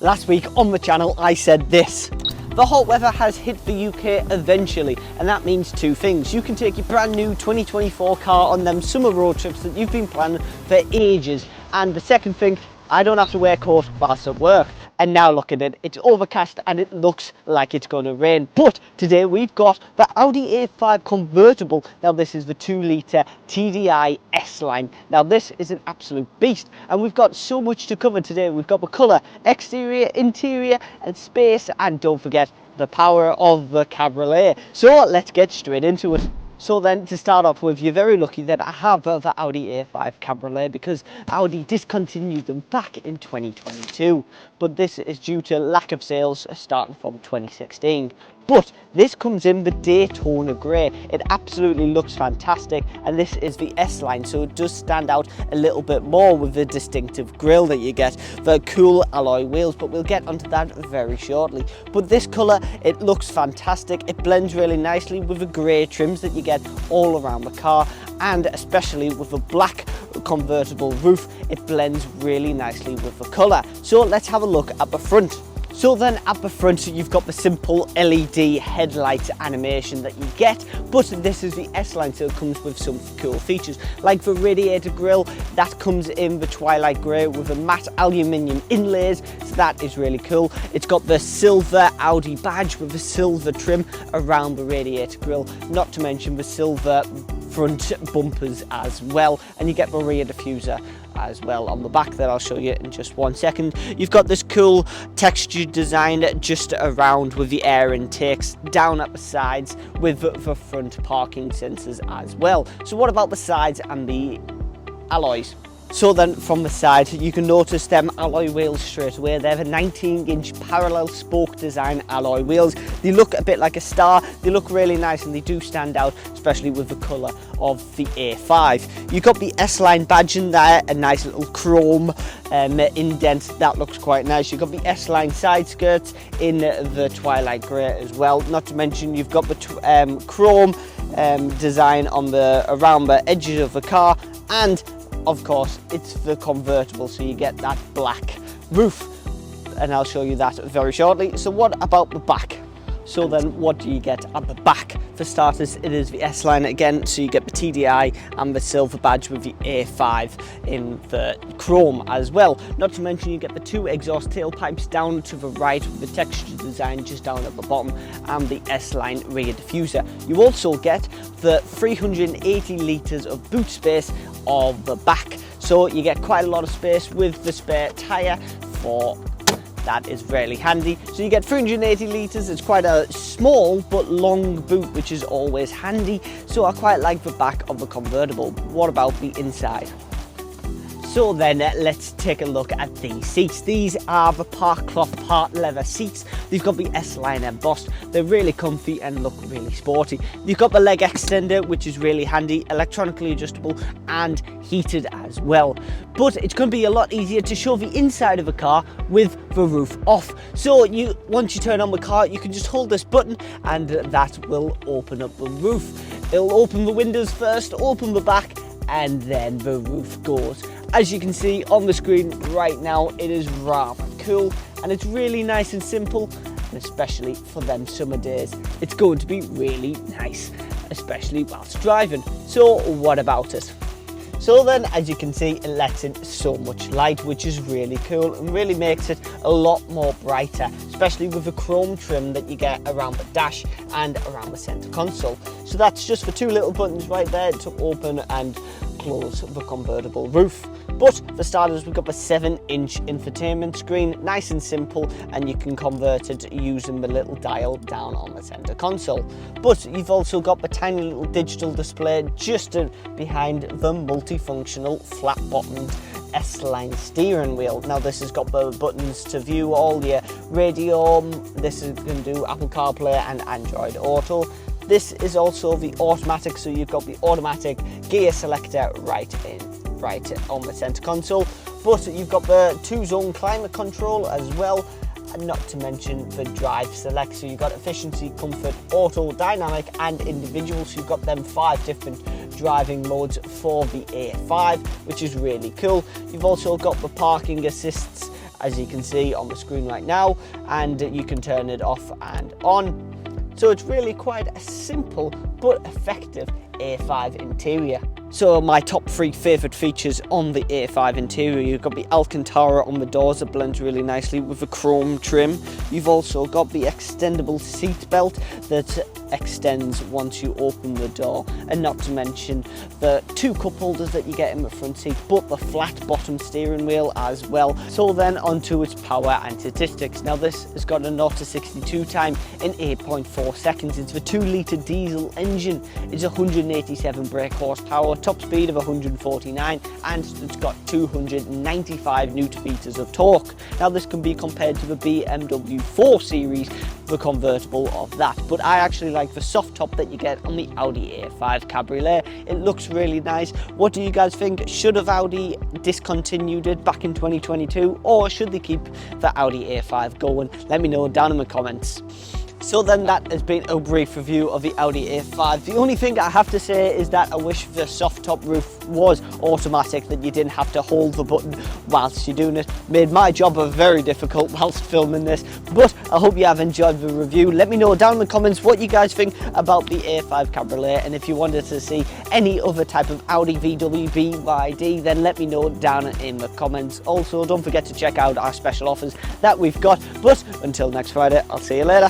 Last week on the channel I said this: the hot weather has hit the UK eventually, and that means two things. You can take your brand new 2024 car on them summer road trips that you've been planning for ages, and the second thing, I don't have to wear a coat whilst at work. And now look at it, it's overcast and it looks like it's going to rain. But today we've got the Audi A5 convertible. Now this is the 2-litre TDI S-Line. Now this is an absolute beast, and we've got so much to cover today. We've got the colour, exterior, interior and space, and don't forget the power of the Cabriolet. So let's get straight into it. So then, to start off with, you're very lucky that I have the Audi A5 Cabriolet, because Audi discontinued them back in 2022. But this is due to lack of sales starting from 2016. But this comes in the Daytona grey. It absolutely looks fantastic, and this is the S-Line, so it does stand out a little bit more with the distinctive grille that you get, the cool alloy wheels, but we'll get onto that very shortly. But this colour, it looks fantastic. It blends really nicely with the grey trims that you get all around the car, and especially with the black convertible roof, it blends really nicely with the colour. So let's have a look at the front. So then at the front you've got the simple LED headlight animation that you get, but this is the S-Line, so it comes with some cool features like the radiator grille that comes in the twilight grey with the matte aluminium inlays, so that is really cool. It's got the silver Audi badge with the silver trim around the radiator grille, not to mention the silver front bumpers as well, and you get the rear diffuser as well on the back that I'll show you in just one second. You've got this cool textured design just around with the air intakes down at the sides with the front parking sensors as well. So what about the sides and the alloys? So then from the side you can notice them alloy wheels straight away. They're the 19-inch parallel spoke design alloy wheels. They look a bit like a star, they look really nice, and they do stand out, especially with the colour of the A5. You've got the S-Line badge in there, a nice little chrome indent that looks quite nice. You've got the S-Line side skirts in the twilight grey as well, not to mention you've got the chrome design on around the edges of the car, and of course it's the convertible, so you get that black roof, and I'll show you that very shortly. So what about the back? So then what do you get at the back? For starters, it is the S-Line again, so you get the TDI and the silver badge with the A5 in the chrome as well. Not to mention you get the two exhaust tailpipes down to the right with the texture design just down at the bottom, and the S-Line rear diffuser. You also get the 380 litres of boot space of the back, so you get quite a lot of space with the spare tyre for that is really handy. So you get 380 litres, it's quite a small but long boot, which is always handy, so I quite like the back of the convertible. What about the inside? So then let's take a look at these seats. These are the part cloth, part leather seats. They've got the S-Line embossed. They're really comfy and look really sporty. You've got the leg extender, which is really handy, electronically adjustable and heated as well. But it's going to be a lot easier to show the inside of a car with the roof off. So once you turn on the car, you can just hold this button and that will open up the roof. It'll open the windows first, open the back, and then the roof goes. As you can see on the screen right now, it is rather cool, and it's really nice and simple, and especially for them summer days, it's going to be really nice, especially whilst driving. So what about it? So then, as you can see, it lets in so much light, which is really cool and really makes it a lot more brighter, especially with the chrome trim that you get around the dash and around the center console. So that's just the two little buttons right there to open and close the convertible roof. But for starters, we've got the 7-inch infotainment screen, nice and simple, and you can convert it using the little dial down on the center console. But you've also got the tiny little digital display just behind the multifunctional flat-bottomed S-Line steering wheel. Now this has got the buttons to view all your radio. This can do Apple CarPlay and Android Auto. This is also the automatic, so you've got the automatic gear selector right on the center console, but you've got the 2-zone climate control as well, and not to mention the drive select. So you've got efficiency, comfort, auto, dynamic and individual, so you've got them 5 different driving modes for the A5, which is really cool. You've also got the parking assists as you can see on the screen right now, and you can turn it off and on. So it's really quite a simple but effective A5 interior. So my top 3 favourite features on the A5 interior: you've got the Alcantara on the doors that blends really nicely with the chrome trim. You've also got the extendable seat belt that extends once you open the door, and not to mention the 2 cup holders that you get in the front seat, but the flat bottom steering wheel as well. So then onto its power and statistics. Now this has got a 0 to 62 time in 8.4 seconds. It's the 2-litre diesel engine. It's 187 brake horsepower, top speed of 149, and it's got 295 newton meters of torque. Now this can be compared to the BMW 4 Series, the convertible of that, but I actually like the soft top that you get on the Audi A5 Cabriolet. It looks really nice. What do you guys think? Should have Audi discontinued it back in 2022, or should they keep the Audi A5 going? Let me know down in the comments. So then that has been a brief review of the Audi A5. The only thing I have to say is that I wish the soft top roof was automatic, that you didn't have to hold the button whilst you're doing it. Made my job very difficult whilst filming this, but I hope you have enjoyed the review. Let me know down in the comments what you guys think about the A5 Cabriolet, and if you wanted to see any other type of Audi, VW, BYD, then let me know down in the comments. Also, don't forget to check out our special offers that we've got, but until next Friday, I'll see you later.